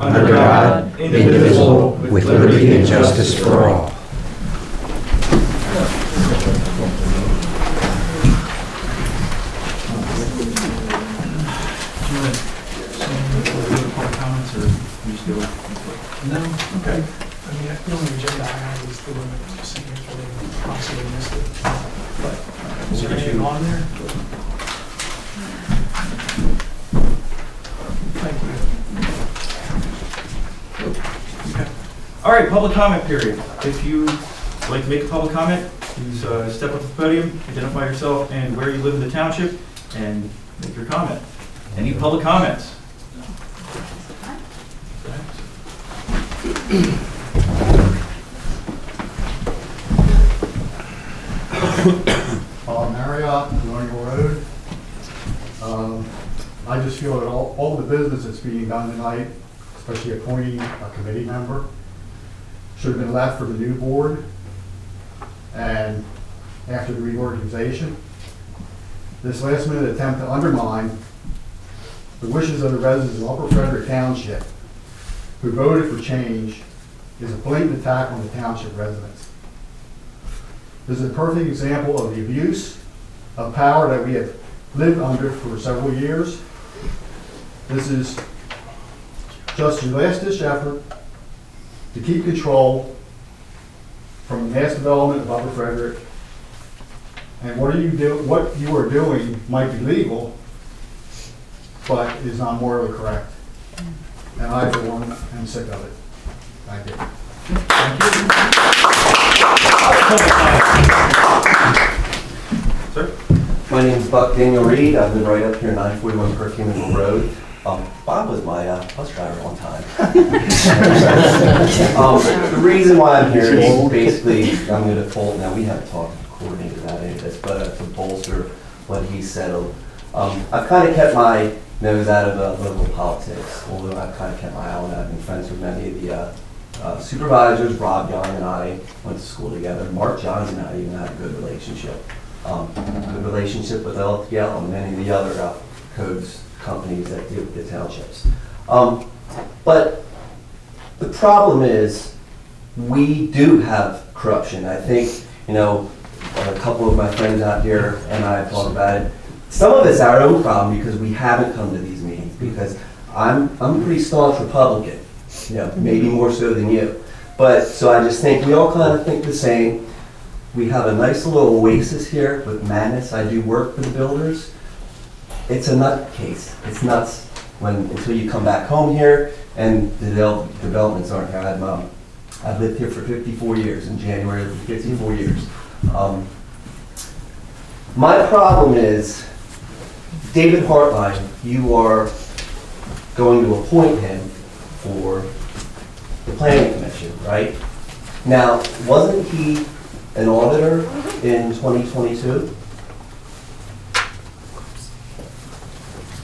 under God, indivisible, with liberty and justice for all. No. Okay. I mean, the only agenda I had was the one that was sitting here, so they possibly missed it. But is there anything on there? Thank you. Okay. All right, public comment period. If you would like to make a public comment, please step up to the podium, identify yourself and where you live in the township, and make your comment. Any public comments? Marriott, Colonial Road. I just feel that all the business that's being done tonight, especially appointing a committee member, should have been left for the new board and after the reorganization. This last minute attempt to undermine the wishes of the residents of Upper Frederick Township who voted for change is a blatant attack on the township residents. This is a perfect example of the abuse of power that we have lived under for several years. This is just your last-ditch effort to keep control from the mass development of Upper Frederick. And what you are doing might be legal, but is not morally correct. And I, for one, am sick of it. Thank you. Sir? My name's Buck Daniel Reed. I've been right up here, 941 Perkins Road. Bob was my bus driver one time. The reason why I'm here is basically, I'm going to pull, now we haven't talked coordinated about any of this, but to bolster what he said. I've kind of kept my nose out of local politics, although I've kind of kept my eye on it. I've been friends with many of the supervisors. Rob Young and I went to school together. Mark Johns and I even had a good relationship. Good relationship with LTL and many of the other codes companies that deal with the townships. But the problem is we do have corruption. I think, you know, a couple of my friends out here and I have talked about it. Some of it's our own problem because we haven't come to these meetings, because I'm a pretty staunch Republican, you know, maybe more so than you. But so I just think we all kind of think the same. We have a nice little oasis here with Madness. I do work for the builders. It's a nutcase. It's nuts until you come back home here and the developments aren't here. I've lived here for 54 years. In January, 54 years. My problem is David Hartline. You are going to appoint him for the Planning Commission, right? Now, wasn't he an auditor in 2022?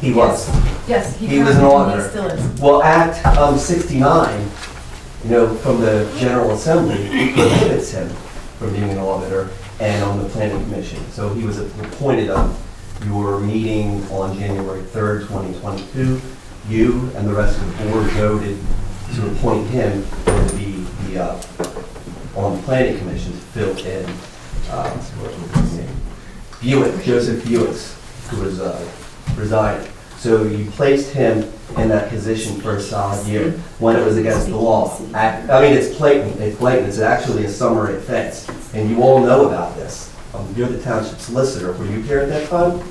He was. Yes, He was an auditor. He still is. Well, Act 69, you know, from the General Assembly prohibits him from being an auditor and on the Planning Commission. So he was appointed on your meeting on January 3rd, 2022. You and the rest of the board voted to appoint him to be on the Planning Commission to fill in Buick, Joseph Buick's, who was resigning. So you placed him in that position for a solid year when it was against the law. I mean, it's blatant. It's actually a summary offense, and you all know about this. You're the township solicitor. Were you here at that time?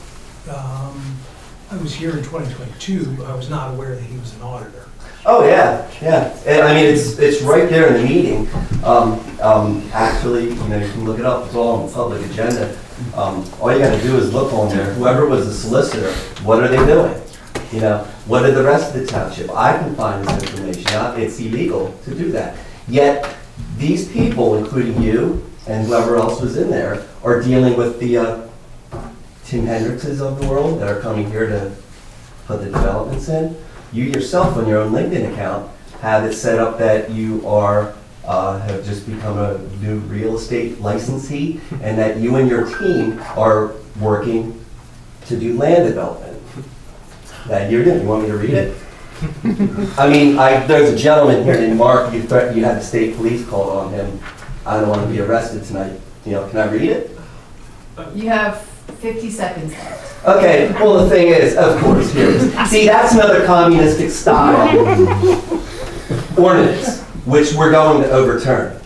I was here in 2022. I was not aware that he was an auditor. Oh yeah, yeah. And I mean, it's right there in the meeting. Actually, you know, you can look it up. It's all on the public agenda. All you got to do is look on there. Whoever was the solicitor, what are they doing? You know, what did the rest of the township? I can find this information. It's illegal to do that. Yet these people, including you and whoever else was in there, are dealing with the Tim Hendrickses of the world that are coming here to put the developments in. You yourself on your own LinkedIn account have it set up that you are have just become a new real estate licensee, and that you and your team are working to do land development. That you're doing. You want me to read it? I mean, there's a gentleman here named Mark, you threatened, you had the state police called on him. I don't want to be arrested tonight. You know, can I read it? You have 50 seconds left. Okay, well, the thing is, of course, here it is. See, that's another communistic style ordinance, which we're going to overturn.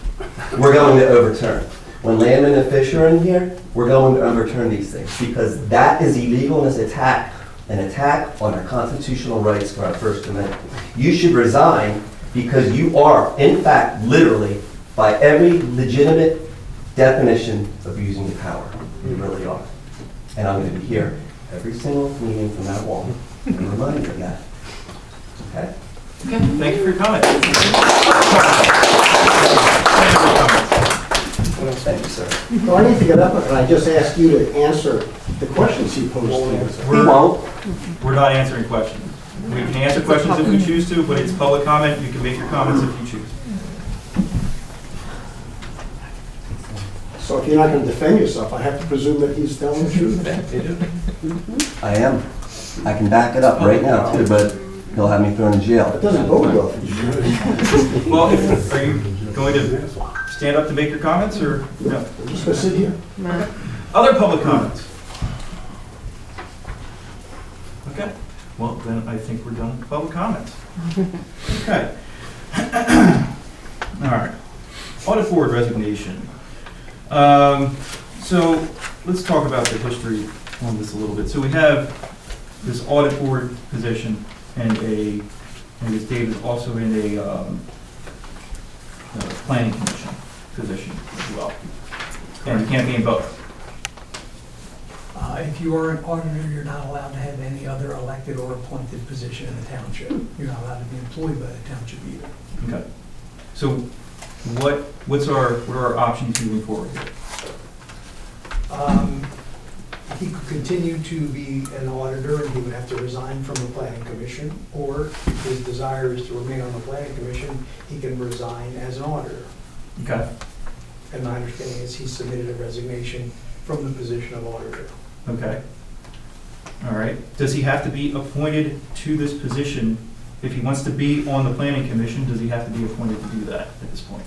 We're going to overturn. When Landman and Fish are in here, we're going to overturn these things, because that is illegal and it's an attack on our constitutional rights for our First Amendment. You should resign because you are, in fact, literally, by every legitimate definition, abusing your power. You really are. And I'm going to be here every single meeting from now on and remind you of that. Okay? Thank you for your comment. Thank you, sir. Well, I need to get up, and I just ask you to answer the questions he posed to you. He won't. We're not answering questions. We can answer questions if we choose to, but it's public comment. You can make your comments if you choose. So if you're not going to defend yourself, I have to presume that he's telling the truth. I am. I can back it up right now, too, but he'll have me thrown in jail. It doesn't bode well for you. Well, are you going to stand up to make your comments, or no? I'm just going to sit here. Other public comments? Okay, well, then I think we're done with public comments. Okay. All right. Audit Board resignation. So let's talk about the history on this a little bit. So we have this Audit Board position and as David also in a Planning Commission position as well. And you can't be in both. If you are an auditor, you're not allowed to have any other elected or appointed position in the township. You're not allowed to be employed by the township either. Okay. So what are our options moving forward here? He could continue to be an auditor and he would have to resign from the planning commission, or if his desire is to remain on the planning commission, he can resign as an auditor. Okay. And my understanding is he submitted a resignation from the position of auditor. Okay. All right. Does he have to be appointed to this position? If he wants to be on the planning commission, does he have to be appointed to do that at this point?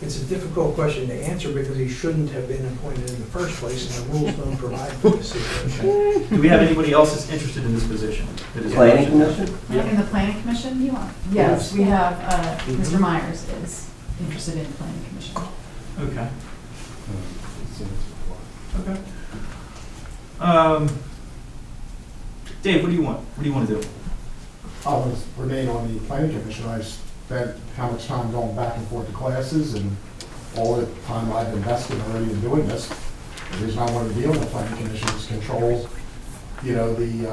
It's a difficult question to answer because he shouldn't have been appointed in the first place, and the rules don't provide for this situation. Do we have anybody else that's interested in this position? that is Planning interested? Commission? In the planning commission, you want? Yes, we have, Mr. Myers is interested in the planning commission. Okay. Okay. Dave, what do you want? What do you want to do? I was remain on the planning commission. I spent how much time going back and forth to classes, and all the time I've invested already in doing this. The reason I want to be on the planning commission is control, you know, the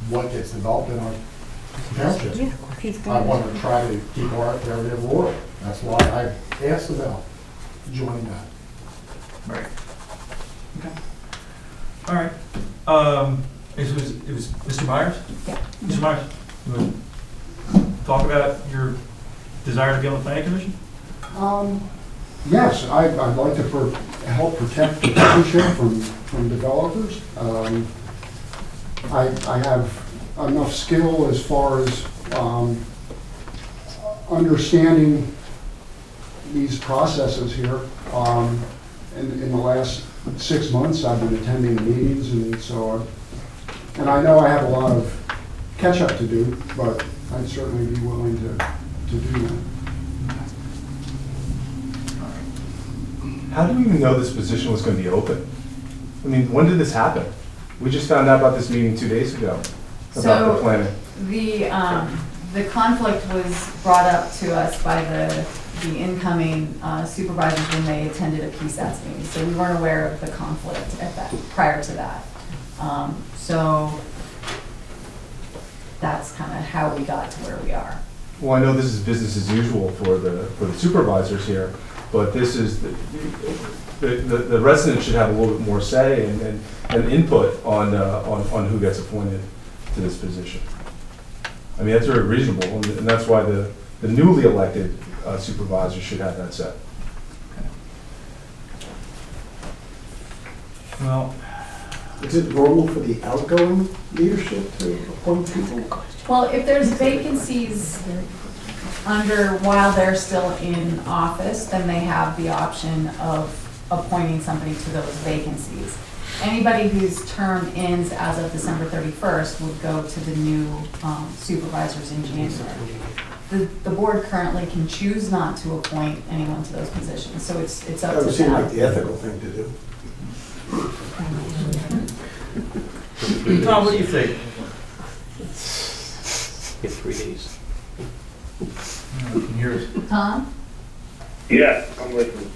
what gets developed in our township. I want to try to keep our area rural. That's why I asked about joining that. Right. Okay. All right. It was Mr. Myers? Yeah. Mr. Myers, you want to talk about your desire to be on the planning commission? Yes, I'd like to help protect the township from developers. I have enough skill as far as understanding these processes here. In the last 6 months, I've been attending meetings, and so and I know I have a lot of catch-up to do, but I'd certainly be willing to do that. How do we even know this position was going to be open? I mean, when did this happen? We just found out about this meeting 2 days ago, about the planning. The conflict was brought up to us by the incoming supervisors when they attended a PSAS meeting, so we weren't aware of the conflict prior to that. So that's kind of how we got to where we are. Well, I know this is business as usual for the supervisors here, but this is, the residents should have a little bit more say and input on who gets appointed to this position. I mean, that's very reasonable, and that's why the newly elected supervisors should have that say. Well, Is it normal for the outgoing leadership to appoint people? Well, if there's vacancies while they're still in office, then they have the option of appointing somebody to those vacancies. Anybody whose term ends as of December 31st would go to the new supervisors in January. The board currently can choose not to appoint anyone to those positions, so it's up That to would seem like them. the ethical thing to do. Tom, what do you think? Get 3 days. Tom? Yeah, I'm listening.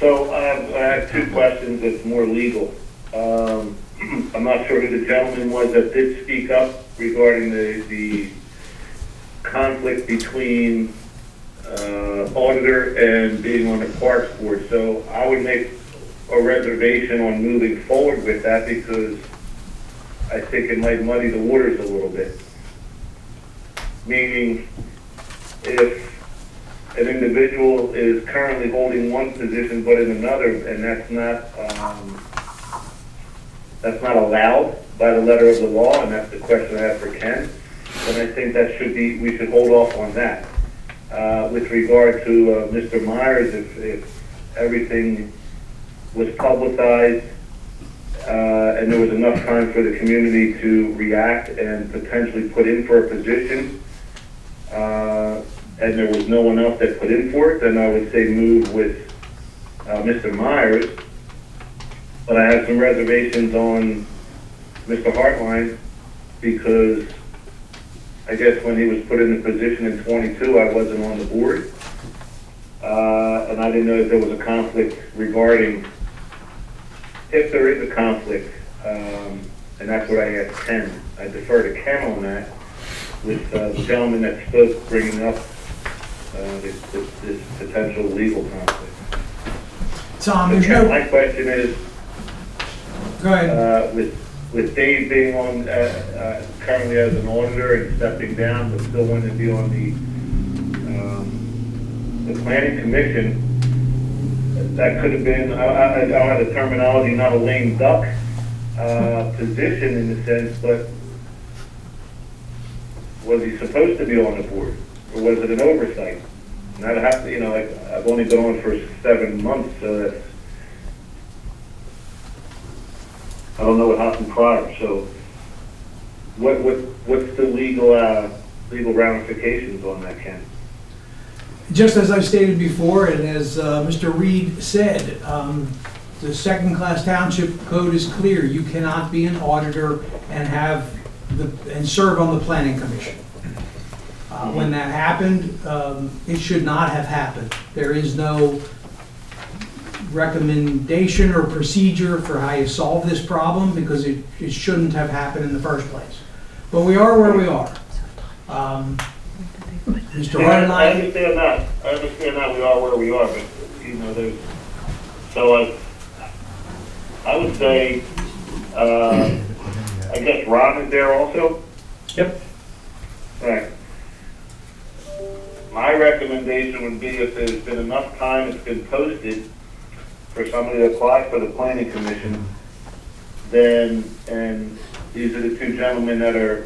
So I have two questions that's more legal. I'm not sure who the gentleman was that did speak up regarding the conflict between auditor and being on the Parks Board. So I would make a reservation on moving forward with that because I think it might muddy the waters a little bit. Meaning, if an individual is currently holding one position but in another, and that's not allowed by the letter of the law, and that's the question I have for Ken, then I think we should hold off on that. With regard to Mr. Myers, if everything was publicized and there was enough time for the community to react and potentially put in for a position, and there was no one else that put in for it, then I would say move with Mr. Myers. But I have some reservations on Mr. Hartline because I guess when he was put in the position in 22, I wasn't on the board. And I didn't know if there was a conflict regarding, if there is a conflict, and that's what I asked Ken. I defer to Ken on that with the gentleman that spoke bringing up this potential legal conflict. Tom, So there's Ken, no, my question is, go ahead. with Dave being on, currently as an auditor and stepping down, but still wanting to be on the planning commission, that could have been, I don't have the terminology, not a lame duck position in a sense, but was he supposed to be on the board? Or was it an oversight? And I'd have to, like, I've only been on for 7 months, so that's, I don't know what happened prior, so what's the legal ramifications on that, Ken? Just as I stated before, and as Mr. Reed said, the second-class township code is clear. You cannot be an auditor and serve on the planning commission. When that happened, it should not have happened. There is no recommendation or procedure for how you solve this problem because it shouldn't have happened in the first place. But we are where we are. Mr. I Hartline. understand that. We are where we are, but, there's, so I would say, I guess Ron is there also? Yep. Right. My recommendation would be if there's been enough time it's been posted for somebody to apply for the planning commission, then, and these are the two gentlemen that are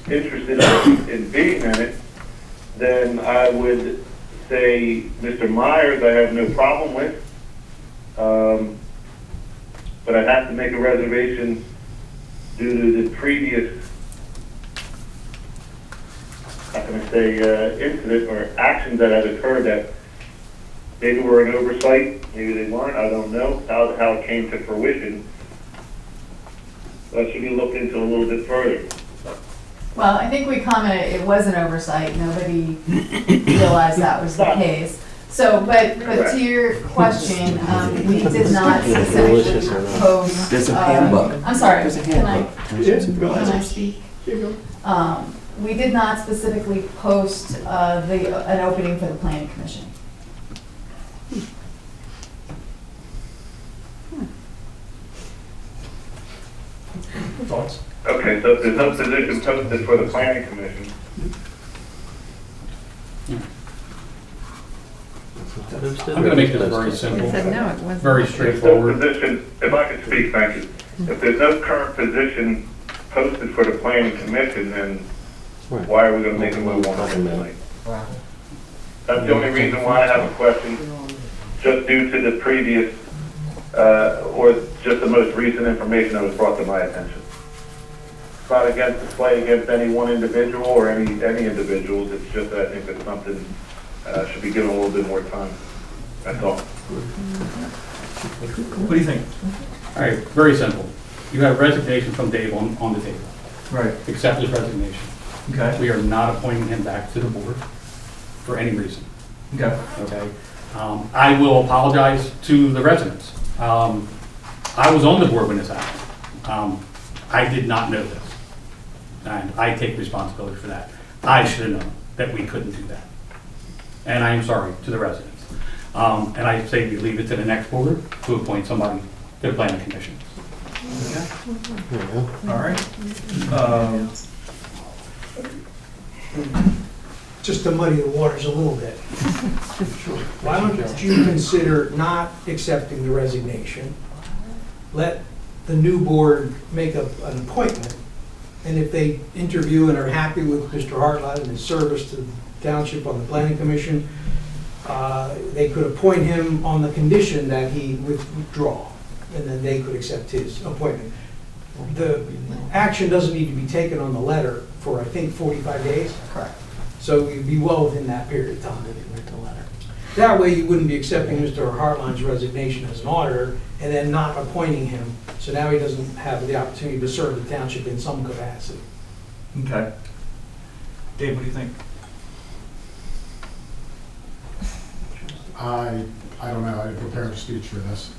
interested in being in it, then I would say Mr. Myers I have no problem with, but I'd have to make a reservation due to the previous, how can I say, incident or actions that had occurred that maybe were an oversight, maybe they weren't, I don't know how it came to fruition. That should be looked into a little bit further. Well, I think we commented it was an oversight. Nobody realized that was the case. So, but to your question, we did not specifically post. There's a handbook. I'm sorry, There's a can handbook. I speak? We did not specifically post an opening for the planning commission. Thoughts? Okay, so if there's no position posted for the planning commission, I'm going to make this very simple, I said, no, it wasn't. very there's no straightforward. position, if I could speak, thank you. if there's no current position posted for the planning commission, then why are we gonna make a move on it tonight? That's the only reason why I have a question, just due to the previous, or just the most recent information that was brought to my attention. It's not against the play against any one individual or any individuals, it's just that I think that something should be given a little bit more time. That's all. What do you think? All right, very simple. You have resignation from Dave on the table. Right. Accept his resignation. Okay. We are not appointing him back to the board for any reason, Okay. okay? I will apologize to the residents. I was on the board when this happened. I did not know this, and I take responsibility for that. I should have known that we couldn't do that. And I am sorry to the residents. And I say we leave it to the next board to appoint somebody to the planning commission. All right. Just to muddy the waters a little bit. Why don't you consider not accepting the resignation? Let the new board make an appointment, and if they interview and are happy with Mr. Hartline and his service to the township on the planning commission, they could appoint him on the condition that he withdraw, and then they could accept his appointment. The action doesn't need to be taken on the letter for, I think, 45 days. Correct. So you'd be well within that period of time if you write the letter. That way you wouldn't be accepting Mr. Hartline's resignation as an auditor and then not appointing him. So now he doesn't have the opportunity to serve the township in some capacity. Okay. Dave, what do you think? I don't know, I didn't prepare a speech for this.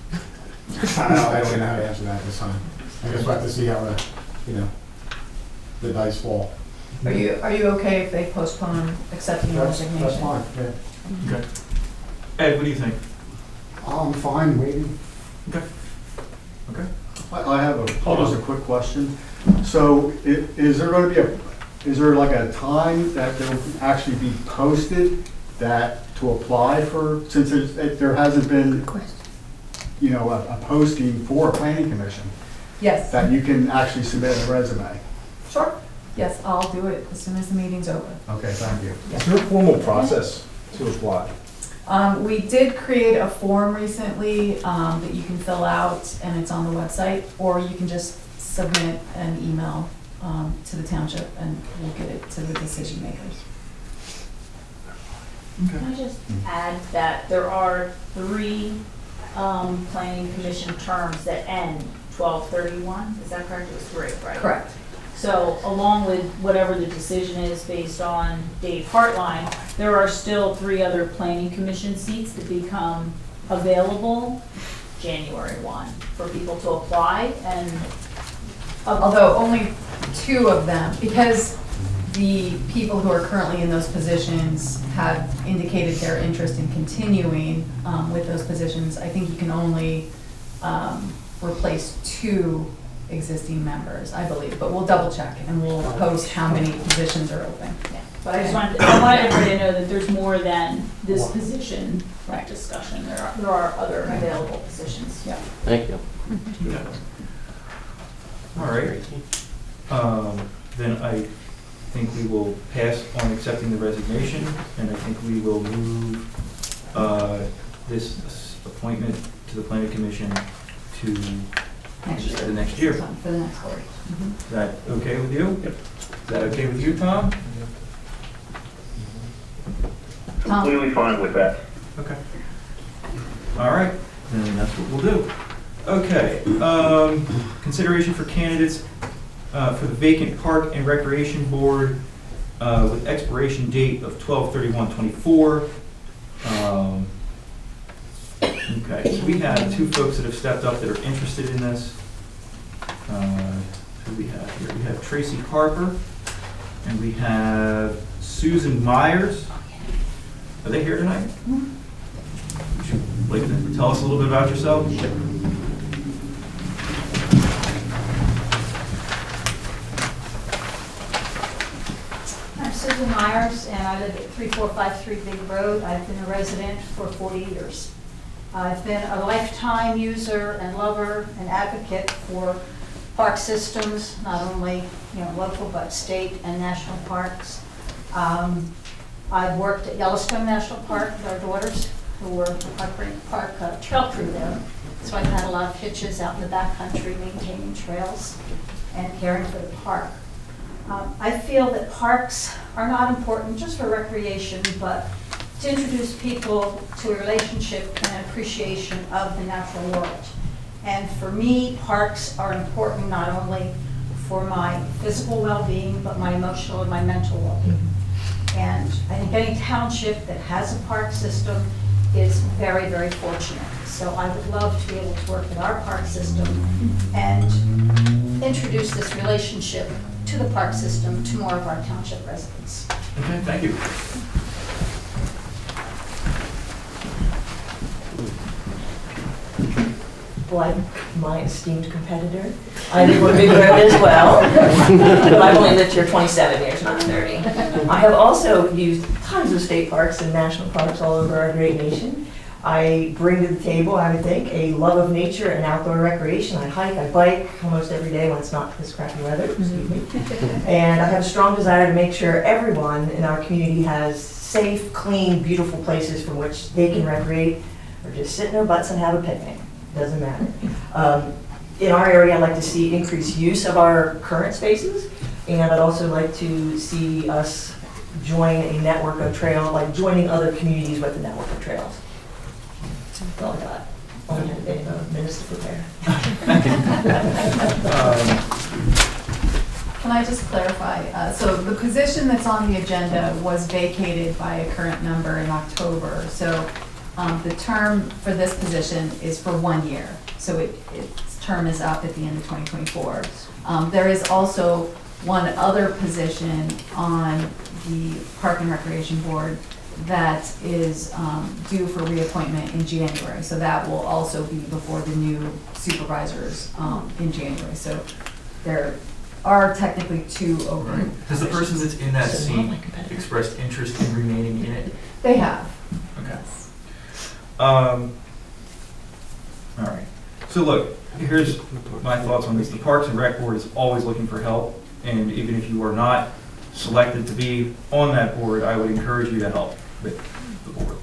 I don't know how to answer that this time. I guess we'll have to see how the dice fall. Are you okay if they postpone accepting your resignation? That's fine, yeah. Okay. Ed, what do you think? I'm fine waiting. Okay. Okay. I have just a quick question. So is there going to be is there like a time that there will actually be posted that to apply for, since there hasn't been, a posting for a planning commission, Yes. that you can actually submit a resume? Sure. Yes, I'll do it as soon as the meeting's over. Okay, thank you. Is there a formal process to apply? We did create a form recently that you can fill out, and it's on the website, or you can just submit an email to the township, and we'll get it to the decision makers. Can I just add that there are 3 planning commission terms that end 12/31? Is that correct? It was 3, right? Correct. So along with whatever the decision is based on Dave Hartline, there are still 3 other planning commission seats that become available January 1 for people to apply, and Although only 2 of them, because the people who are currently in those positions have indicated their interest in continuing with those positions, I think you can only replace 2 existing members, I believe, but we'll double check and we'll post how many positions are open. yeah. But I wanted everybody to know that there's more than this position discussion. There are other available positions. Yeah. Thank you. All right. Then I think we will pass on accepting the resignation, and I think we will move this appointment to the planning commission to Next year. the next year. For the next board. Is that okay with you? Yep. Is that okay with you, Tom? Completely fine with that. Okay. All right, then that's what we'll do. Okay, consideration for candidates for the vacant Park and Recreation Board with expiration date of 12/31/24. Okay, so we have 2 folks that have stepped up that are interested in this. Who do we have here? We have Tracy Harper and we have Susan Myers. Are they here tonight? Would you like to tell us a little bit about yourself? I'm Susan Myers, and I live at 3453 Big Road. I've been a resident for 40 years. I've been a lifetime user and lover and advocate for park systems, not only, local, but state and national parks. I've worked at Yellowstone National Park with our daughters, who were the park trail crew there. So I've had a lot of hitches out in the backcountry maintaining trails and caring for the park. I feel that parks are not important just for recreation, but to introduce people to a relationship and appreciation of the natural world. And for me, parks are important not only for my physical well-being, but my emotional and my mental well-being. And I think any township that has a park system is very, very fortunate. So I would love to be able to work with our park system and introduce this relationship to the park system to more of our township residents. Okay, thank you. Like my esteemed competitor, I live on a big road as well, but I've only lived here 27 years, not 30. I have also used tons of state parks and national parks all over our great nation. I bring to the table, I would think, a love of nature and outdoor recreation. I hike, I bike almost every day when it's not this crappy weather, excuse me. And I have a strong desire to make sure everyone in our community has safe, clean, beautiful places from which they can recreate or just sit in their butts and have a picnic. Doesn't matter. In our area, I'd like to see increased use of our current spaces, and I'd also like to see us join a network of trails, like joining other communities with a network of trails. That's all I got. Only had minutes to prepare. Can I just clarify? So the position that's on the agenda was vacated by a current member in October. So the term for this position is for 1 year. So its term is up at the end of 2024. There is also one other position on the Park and Recreation Board that is due for reappointment in January. So that will also be before the new supervisors in January. So there are technically 2 open. Right. Has the person that's in that seat expressed interest in remaining in it? They have. Okay. All right. So look, here's my thoughts on this. The Parks and Rec Board is always looking for help, and even if you are not selected to be on that board, I would encourage you to help with the board.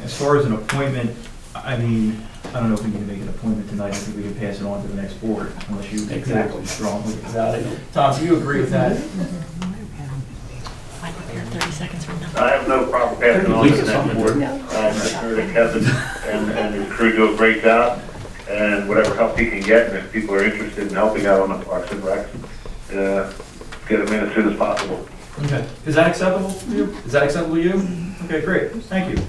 As far as an appointment, I mean, I don't know if we need to make an appointment tonight. I think we can pass it on to the next board, unless you feel strongly about it. Tom, do you agree with that? I have no problem passing on to the next board. I'm sure that Kevin and his crew do a great job, and whatever help he can get, and if people are interested in helping out on the Parks and Recs, get them in as soon as possible. Okay. Is that acceptable to you? Is that acceptable to you? Okay, great. Thank you.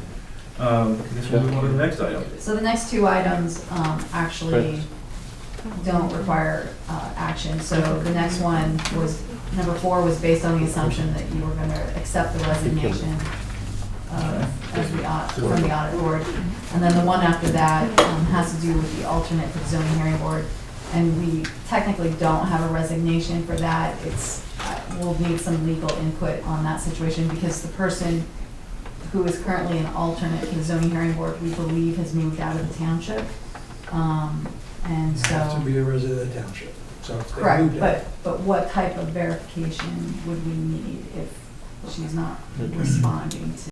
I guess we'll move on to the next item. So the next 2 items actually don't require action. So the next one was, number 4 was based on the assumption that you were going to accept the resignation from the Audit Board. And then the one after that has to do with the alternate for the Zoning Hearing Board. And we technically don't have a resignation for that. We'll need some legal input on that situation because the person who is currently an alternate for the Zoning Hearing Board, we believe has moved out of the township. And so. Have to be a resident of the township. So if they Correct, moved out. but what type of verification would we need if she's not responding to